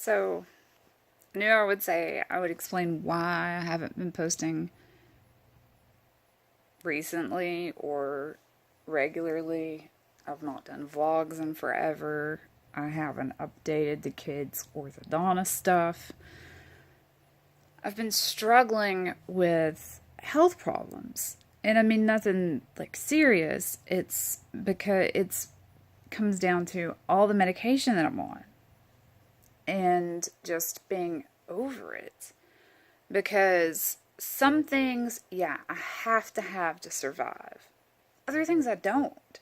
So, I knew I would say I would explain why I haven't been posting recently or regularly. I've not done vlogs in forever. I haven't updated the kids' orthodontist stuff. I've been struggling with health problems. And I mean nothing like serious. It's because it's comes down to all the medication that I'm on and just being over it. Because some things, yeah, I have to have to survive. Other things I don't.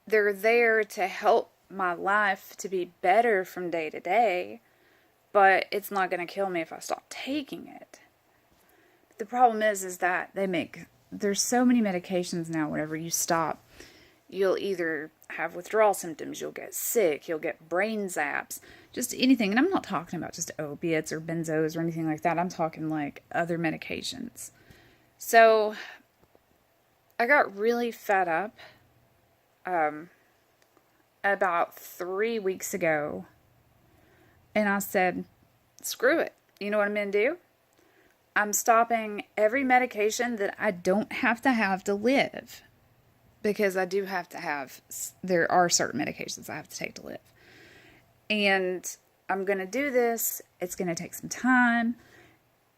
They're there to help my life to be better from day to day, but it's not going to kill me if I stop taking it. The problem is that there's so many medications now. Whenever you stop, you'll either have withdrawal symptoms, you'll get sick, you'll get brain zaps, just anything. And I'm not talking about just opiates or benzos or anything like that. I'm talking like other medications. So I got really fed up about 3 weeks ago, and I said, screw it. You know what I'm going to do? I'm stopping every medication that I don't have to live. Because I do have to have, there are certain medications I have to take to live. And I'm going to do this. It's going to take some time.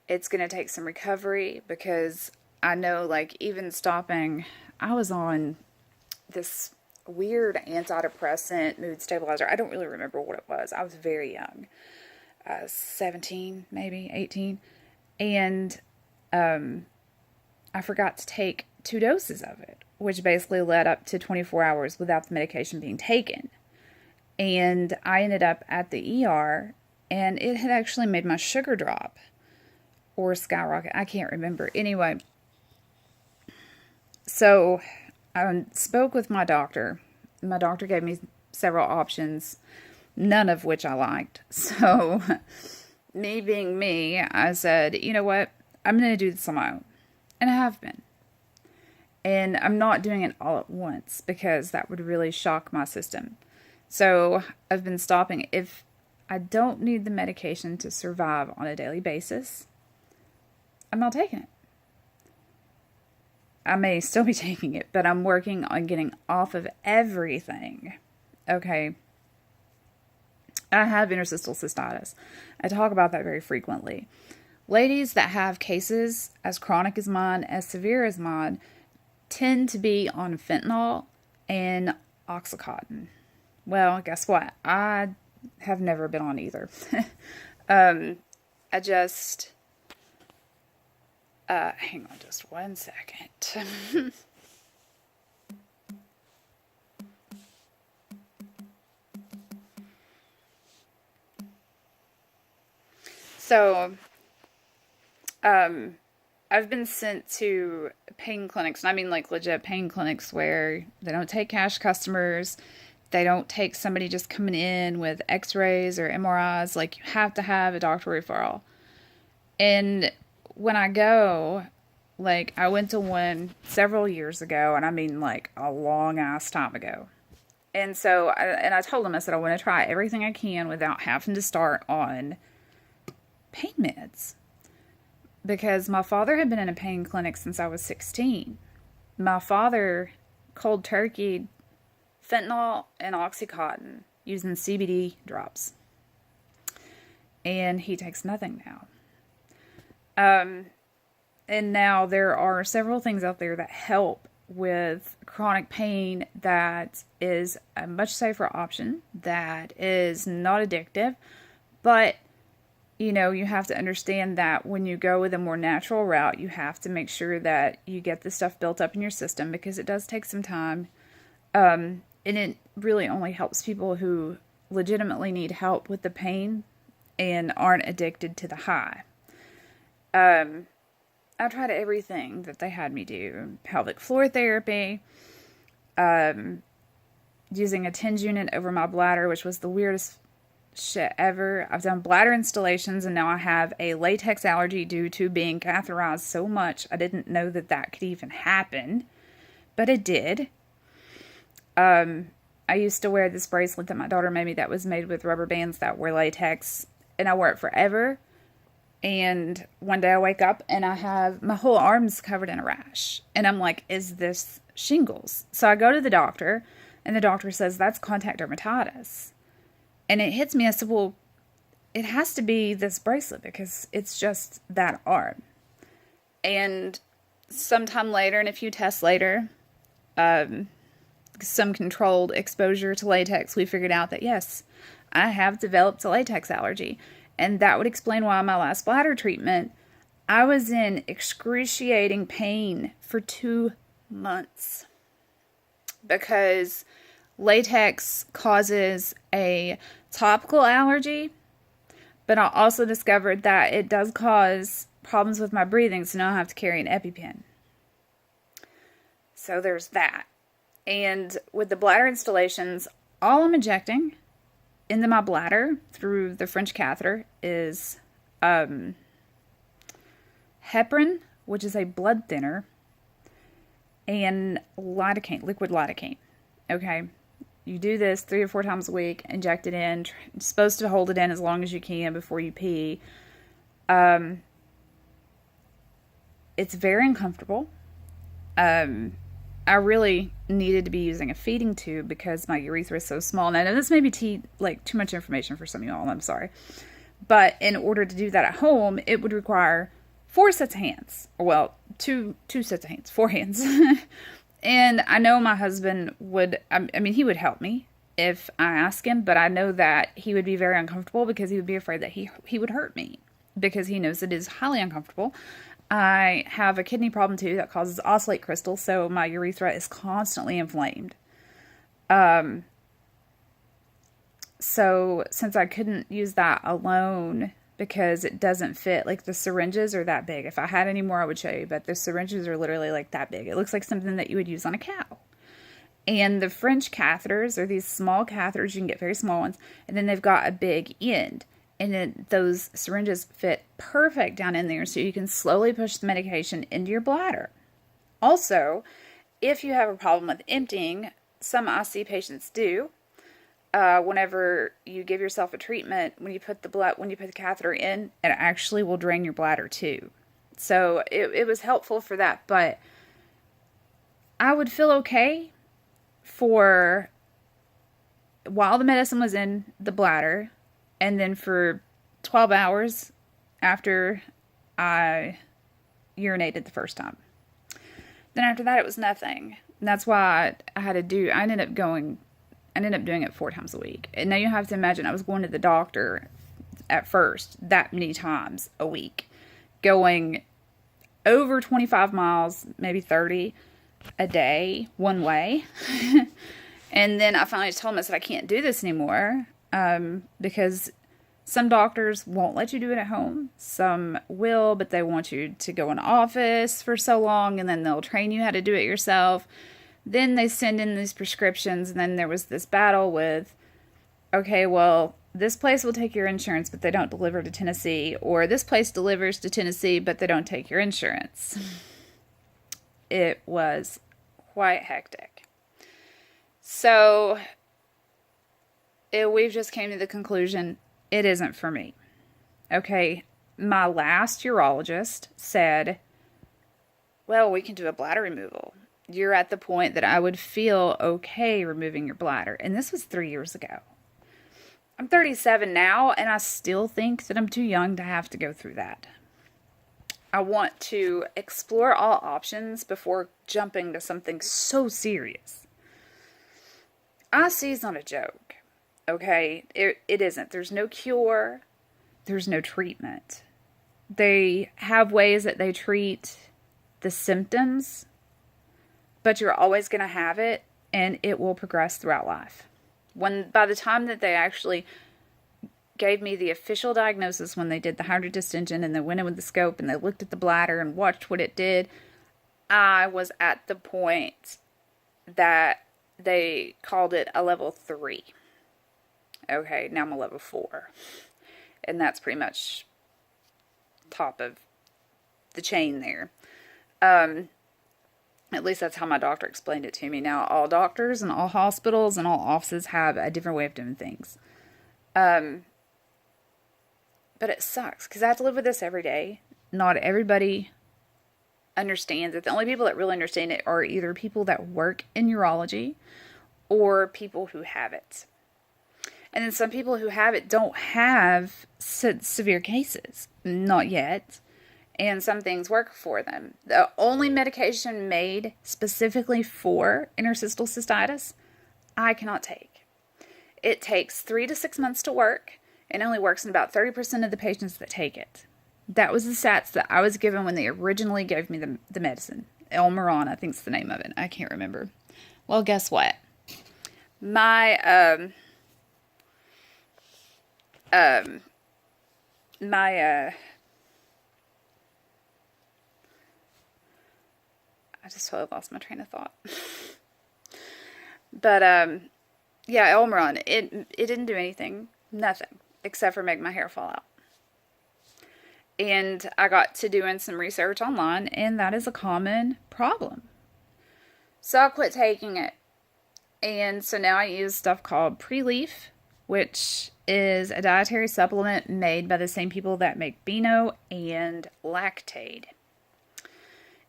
It's going to take some recovery because I know, like, even stopping, I was on this weird antidepressant mood stabilizer. I don't really remember what it was. I was very young, 17, maybe 18. And I forgot to take 2 doses of it, which basically led up to 24 hours without the medication being taken. And I ended up at the ER, and it had actually made my sugar drop or skyrocket. I can't remember. Anyway, so I spoke with my doctor. My doctor gave me several options, none of which I liked. So, me being me, I said, you know what? I'm going to do this on my own. And I have been. And I'm not doing it all at once because that would really shock my system. So I've been stopping. If I don't need the medication to survive on a daily basis, I'm not taking it. I may still be taking it, but I'm working on getting off of everything. Okay. I have interstitial cystitis. I talk about that very frequently. Ladies that have cases as chronic as mine, as severe as mine, tend to be on fentanyl and Oxycontin. Well, guess what? I have never been on either. I just... hang on just one second. So, I've been sent to pain clinics, and I mean like legit pain clinics where they don't take cash customers. They don't take somebody just coming in with x-rays or MRIs. Like, you have to have a doctor referral. And when I go, like, I went to one several years ago, and I mean like a long ass time ago. And so, I told them, I said, I want to try everything I can without having to start on pain meds. Because my father had been in a pain clinic since I was 16. My father cold turkeyed fentanyl and Oxycontin using CBD drops. And he takes nothing now. And now there are several things out there that help with chronic pain that is a much safer option, that is not addictive, but you know, you have to understand that when you go with a more natural route, you have to make sure that you get the stuff built up in your system because it does take some time. And it really only helps people who legitimately need help with the pain and aren't addicted to the high. I tried everything that they had me do. Pelvic floor therapy, using a TENS unit over my bladder, which was the weirdest shit ever. I've done bladder installations, and now I have a latex allergy due to being catheterized so much. I didn't know that that could even happen, but it did. I used to wear this bracelet that my daughter made me that was made with rubber bands that were latex, and I wore it forever. And one day I wake up and I have my whole arms covered in a rash. And I'm like, is this shingles? So I go to the doctor, and the doctor says that's contact dermatitis. And it hits me. I said, well, it has to be this bracelet because it's just that arm. And sometime later, and a few tests later, some controlled exposure to latex, we figured out that yes, I have developed a latex allergy. And that would explain why my last bladder treatment, I was in excruciating pain for 2 months. Because latex causes a topical allergy, but I also discovered that it does cause problems with my breathing, so now I have to carry an EpiPen. So there's that. And with the bladder installations, all I'm injecting into my bladder through the French catheter is heparin, which is a blood thinner, and lidocaine, liquid lidocaine. Okay, you do this 3 or 4 times a week, inject it in. You're supposed to hold it in as long as you can before you pee. It's very uncomfortable. I really needed to be using a feeding tube because my urethra is so small. And I know this may be too much information for some of y'all, I'm sorry. But in order to do that at home, it would require 4 sets of hands. Well, two sets of hands, 4 hands. And I know my husband would, he would help me if I asked him, but I know that he would be very uncomfortable because he would be afraid that he would hurt me because he knows it is highly uncomfortable. I have a kidney problem too that causes oxalate crystals, so my urethra is constantly inflamed. So since I couldn't use that alone because it doesn't fit, like the syringes are that big. If I had any more, I would show you, but the syringes are literally like that big. It looks like something that you would use on a cow. And the French catheters are these small catheters. You can get very small ones, and then they've got a big end. And then those syringes fit perfect down in there so you can slowly push the medication into your bladder. Also, if you have a problem with emptying, some IC patients do. Whenever you give yourself a treatment, when you put the catheter in, it actually will drain your bladder too. So it was helpful for that, but I would feel okay for while the medicine was in the bladder, and then for 12 hours after I urinated the first time. Then after that, it was nothing. And that's why I ended up doing it 4 times a week. And now you have to imagine I was going to the doctor at first that many times a week, going over 25 miles, maybe 30 a day, one way. And then I finally told him, I said, I can't do this anymore. Because some doctors won't let you do it at home. Some will, but they want you to go in office for so long, and then they'll train you how to do it yourself. Then they send in these prescriptions, and then there was this battle with, okay, well, this place will take your insurance, but they don't deliver to Tennessee, or this place delivers to Tennessee, but they don't take your insurance. It was quite hectic. So we've just came to the conclusion it isn't for me. Okay, my last urologist said, well, we can do a bladder removal. You're at the point that I would feel okay removing your bladder. And this was 3 years ago. I'm 37 now, and I still think that I'm too young to have to go through that. I want to explore all options before jumping to something so serious. IC is not a joke. Okay, it isn't. There's no cure. There's no treatment. They have ways that they treat the symptoms, but you're always going to have it, and it will progress throughout life. By the time that they actually gave me the official diagnosis, when they did the hydrodistension and they went in with the scope and they looked at the bladder and watched what it did, I was at the point that they called it a level 3. Okay, now I'm a level 4. And that's pretty much top of the chain there. At least that's how my doctor explained it to me. Now, all doctors and all hospitals and all offices have a different way of doing things. But it sucks because I have to live with this every day. Not everybody understands it. The only people that really understand it are either people that work in urology or people who have it. And then some people who have it don't have severe cases. Not yet. And some things work for them. The only medication made specifically for interstitial cystitis, I cannot take. It takes 3 to 6 months to work, and only works in about 30% of the patients that take it. That was the stats that I was given when they originally gave me the medicine. Elmeron, I think is the name of it. I can't remember. Well, guess what? My I just totally lost my train of thought. But, yeah, Elmeron, it didn't do anything. Nothing. Except for make my hair fall out. And I got to doing some research online, and that is a common problem. So I quit taking it. And so now I use stuff called Pre-Leaf, which is a dietary supplement made by the same people that make Beano and Lactaid.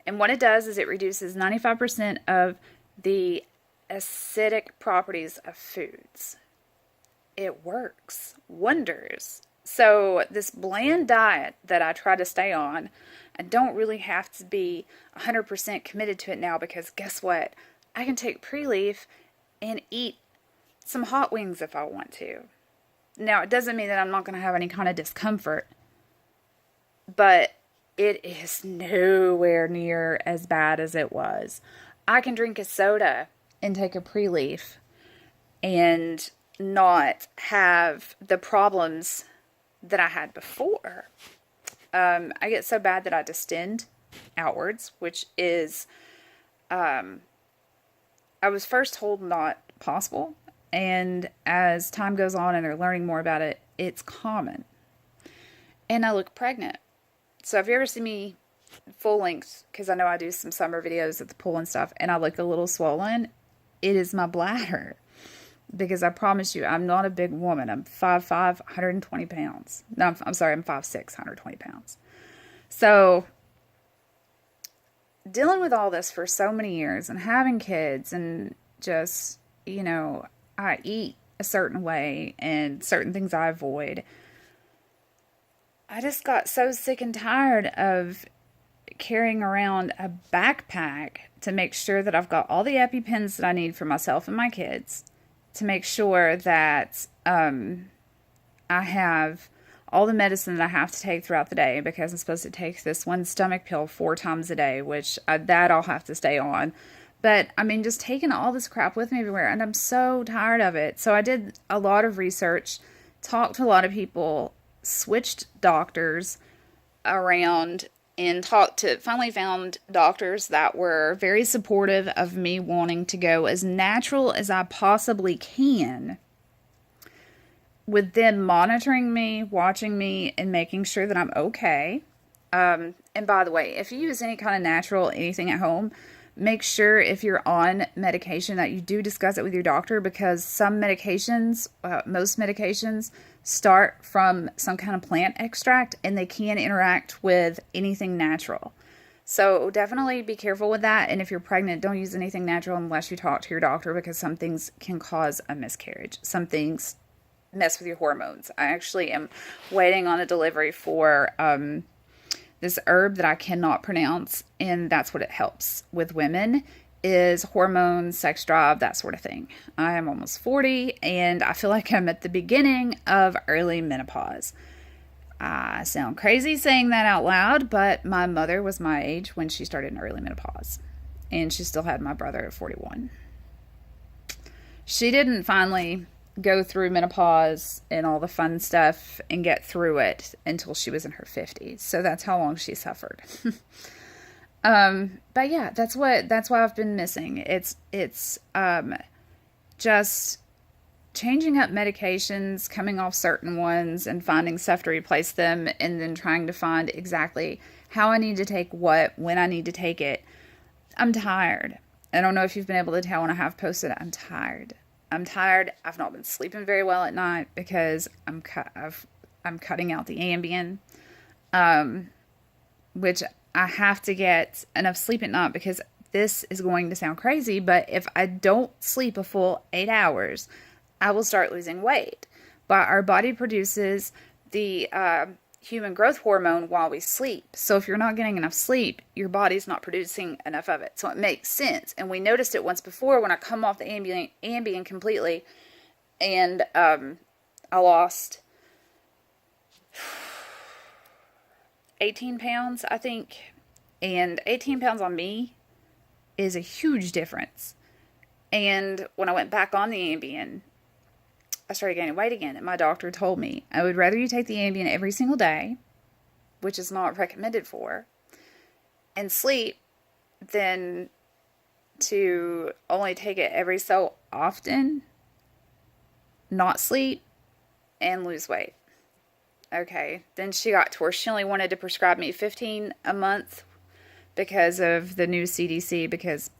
And what it does is it reduces 95% of the acidic properties of foods. It works wonders. So this bland diet that I try to stay on, I don't really have to be 100% committed to it now because guess what? I can take Pre-Leaf and eat some hot wings if I want to. Now, it doesn't mean that I'm not going to have any kind of discomfort, but it is nowhere near as bad as it was. I can drink a soda and take a Pre-Leaf and not have the problems that I had before. I get so bad that I distend outwards, which is, I was first told not possible. And as time goes on and they're learning more about it, it's common. And I look pregnant. So if you ever see me full length, because I know I do some summer videos at the pool and stuff, and I look a little swollen, it is my bladder. Because I promise you, I'm not a big woman. I'm 5'5", 120 pounds. No, I'm sorry, I'm 5'6", 120 pounds. So, dealing with all this for so many years and having kids and just, you know, I eat a certain way and certain things I avoid. I just got so sick and tired of carrying around a backpack to make sure that I've got all the EpiPens that I need for myself and my kids, to make sure that I have all the medicine that I have to take throughout the day, because I'm supposed to take this one stomach pill 4 times a day, which that I'll have to stay on. But, I mean, just taking all this crap with me everywhere, and I'm so tired of it. So I did a lot of research, talked to a lot of people, switched doctors around, and finally found doctors that were very supportive of me wanting to go as natural as I possibly can, with them monitoring me, watching me, and making sure that I'm okay. And by the way, if you use any kind of natural anything at home, make sure if you're on medication that you do discuss it with your doctor, because some medications, most medications, start from some kind of plant extract and they can interact with anything natural. So definitely be careful with that. And if you're pregnant, don't use anything natural unless you talk to your doctor, because some things can cause a miscarriage. Some things mess with your hormones. I actually am waiting on a delivery for this herb that I cannot pronounce, and that's what it helps with women, is hormones, sex drive, that sort of thing. I am almost 40, and I feel like I'm at the beginning of early menopause. I sound crazy saying that out loud, but my mother was my age when she started in early menopause, and she still had my brother at 41. She didn't finally go through menopause and all the fun stuff and get through it until she was in her 50s. So that's how long she suffered. But yeah, that's why I've been missing. It's just changing up medications, coming off certain ones and finding stuff to replace them, and then trying to find exactly how I need to take what, when I need to take it. I'm tired. I don't know if you've been able to tell when I have posted. I'm tired. I'm tired. I've not been sleeping very well at night because I'm cutting out the Ambien, which I have to get enough sleep at night because this is going to sound crazy, but if I don't sleep a full 8 hours, I will start losing weight. But our body produces the human growth hormone while we sleep. So if you're not getting enough sleep, your body's not producing enough of it. So it makes sense. And we noticed it once before when I come off the Ambien completely, and I lost 18 pounds, I think. And 18 pounds on me is a huge difference. And when I went back on the Ambien, I started gaining weight again. And my doctor told me, I would rather you take the Ambien every single day, which is not recommended for, and sleep than to only take it every so often, not sleep, and lose weight. Okay, then she got to where she only wanted to prescribe me 15 a month because of the new CDC, because,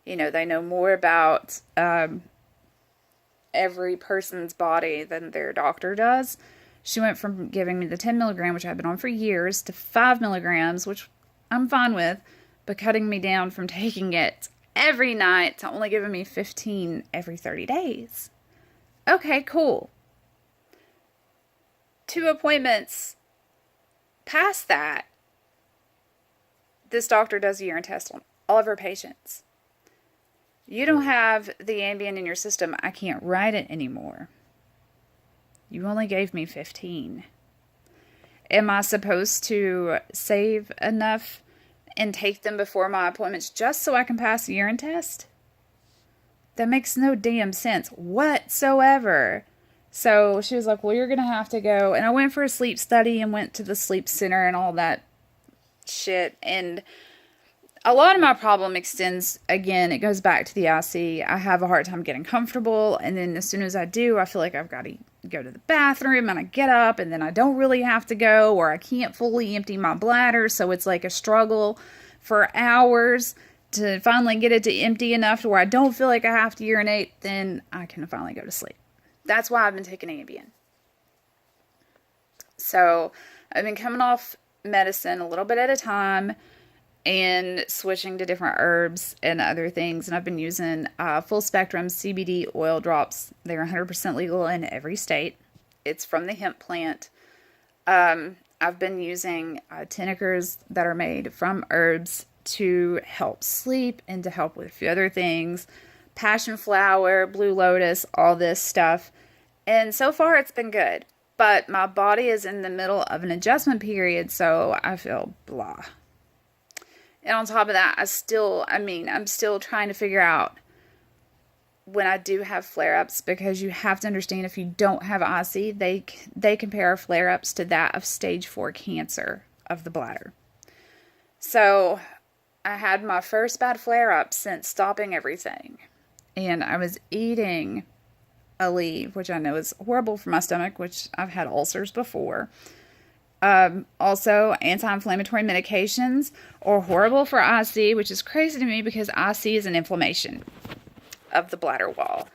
you know, they know more about every person's body than their doctor does. She went from giving me the 10 milligram, which I've been on for years, to 5 milligrams, which I'm fine with, but cutting me down from taking it every night to only giving me 15 every 30 days. Okay, cool. 2 appointments past that, this doctor does a urine test on all of her patients. You don't have the Ambien in your system. I can't write it anymore. You only gave me 15. Am I supposed to save enough and take them before my appointments just so I can pass the urine test? That makes no damn sense whatsoever. So she was like, well, you're going to have to go. And I went for a sleep study and went to the sleep center and all that shit. And a lot of my problem extends, again, it goes back to the IC. I have a hard time getting comfortable. And then as soon as I do, I feel like I've got to go to the bathroom, and I get up and then I don't really have to go, or I can't fully empty my bladder. So it's like a struggle for hours to finally get it to empty enough to where I don't feel like I have to urinate. Then I can finally go to sleep. That's why I've been taking Ambien. So I've been coming off medicine a little bit at a time and switching to different herbs and other things. And I've been using full spectrum CBD oil drops. They're 100% legal in every state. It's from the hemp plant. I've been using tinctures that are made from herbs to help sleep and to help with a few other things. Passion flower, blue lotus, all this stuff. And so far it's been good. But my body is in the middle of an adjustment period, so I feel blah. And on top of that, I'm still trying to figure out when I do have flare-ups, because you have to understand, if you don't have IC, they compare flare-ups to that of stage 4 cancer of the bladder. So I had my first bad flare-up since stopping everything. And I was eating Aleve, which I know is horrible for my stomach, which I've had ulcers before. Also, anti-inflammatory medications are horrible for IC, which is crazy to me because IC is an inflammation of the bladder wall,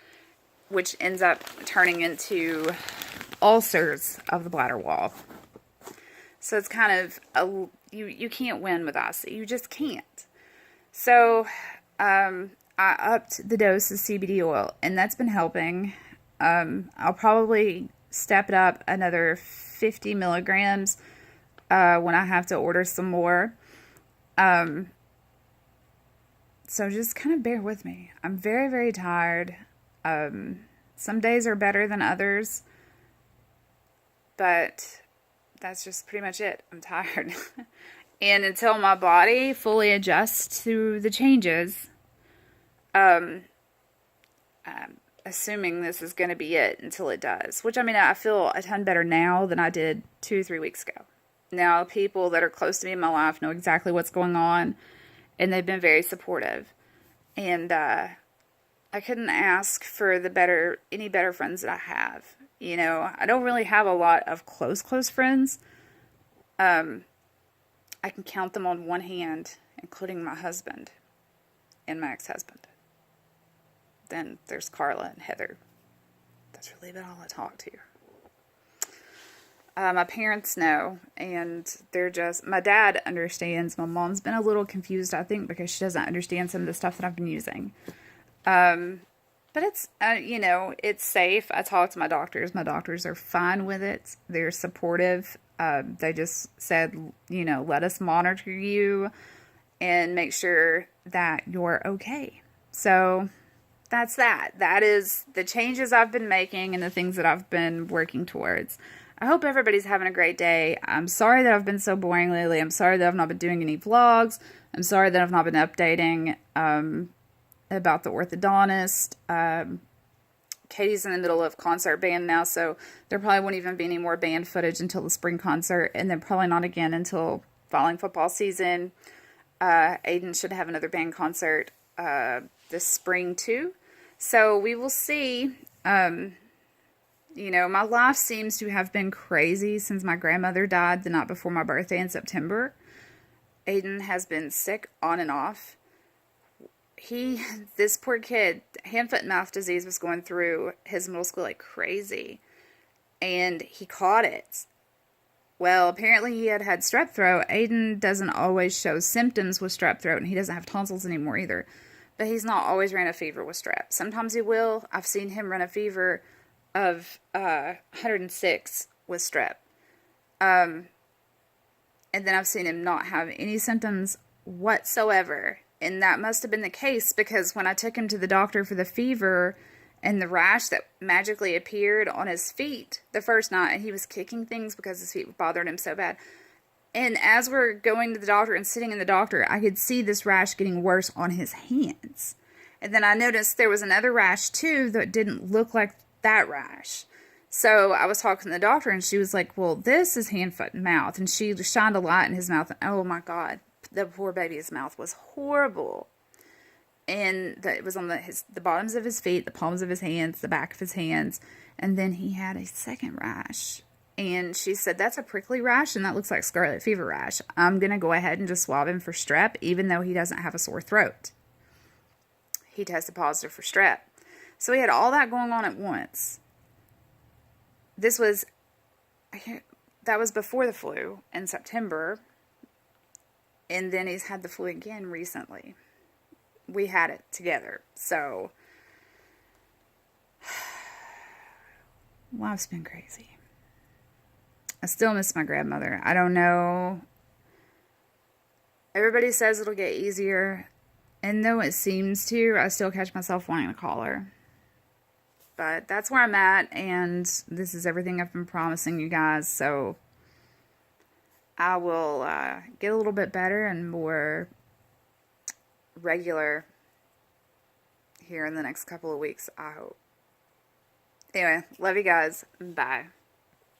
which ends up turning into ulcers of the bladder wall. So it's kind of, you can't win with IC. You just can't. So, I upped the dose of CBD oil, and that's been helping. I'll probably step it up another 50 milligrams when I have to order some more. So just kind of bear with me. I'm very, very tired. Some days are better than others, but that's just pretty much it. I'm tired. And until my body fully adjusts to the changes, I'm assuming this is going to be it until it does. Which, I mean, I feel a ton better now than I did 2 or 3 weeks ago. Now, people that are close to me in my life know exactly what's going on, and they've been very supportive. And I couldn't ask for any better friends that I have. You know, I don't really have a lot of close friends. I can count them on one hand, including my husband. and my ex-husband. Then there's Carla and Heather. That's really about all I talk to. My parents know, and they're just, my dad understands. My mom's been a little confused, I think, because she doesn't understand some of the stuff that I've been using. But it's, it's safe. I talk to my doctors. My doctors are fine with it. They're supportive. They just said, let us monitor you and make sure that you're okay. So that's that. That is the changes I've been making and the things that I've been working towards. I hope everybody's having a great day. I'm sorry that I've been so boring lately. I'm sorry that I've not been doing any vlogs. I'm sorry that I've not been updating about the orthodontist. Katie's in the middle of concert band now, so there probably won't even be any more band footage until the spring concert, and then probably not again until following football season. Aiden should have another band concert this spring too. So we will see. My life seems to have been crazy since my grandmother died the night before my birthday in September. Aiden has been sick on and off. This poor kid, hand, foot, and mouth disease was going through his middle school like crazy. And he caught it. Well, apparently he had strep throat. Aiden doesn't always show symptoms with strep throat, and he doesn't have tonsils anymore either. But he's not always ran a fever with strep. Sometimes he will. I've seen him run a fever of 106 with strep. And then I've seen him not have any symptoms whatsoever. And that must have been the case because when I took him to the doctor for the fever and the rash that magically appeared on his feet the first night, and he was kicking things because his feet bothered him so bad. And as we're going to the doctor and sitting in the doctor, I could see this rash getting worse on his hands. And then I noticed there was another rash too that didn't look like that rash. So I was talking to the doctor and she was like, well, this is hand, foot, and mouth. And she shined a light in his mouth. And oh my God, the poor baby's mouth was horrible. And it was on the bottoms of his feet, the palms of his hands, the back of his hands. And then he had a second rash. And she said, that's a prickly rash and that looks like scarlet fever rash. I'm going to go ahead and just swab him for strep, even though he doesn't have a sore throat. He tested positive for strep. So he had all that going on at once. That was before the flu in September. And then he's had the flu again recently. We had it together. So, life's been crazy. I still miss my grandmother. I don't know. Everybody says it'll get easier. And though it seems to, I still catch myself wanting to call her. But that's where I'm at, and this is everything I've been promising you guys, so I will get a little bit better and more regular here in the next couple of weeks, I hope. Anyway, love you guys. Bye.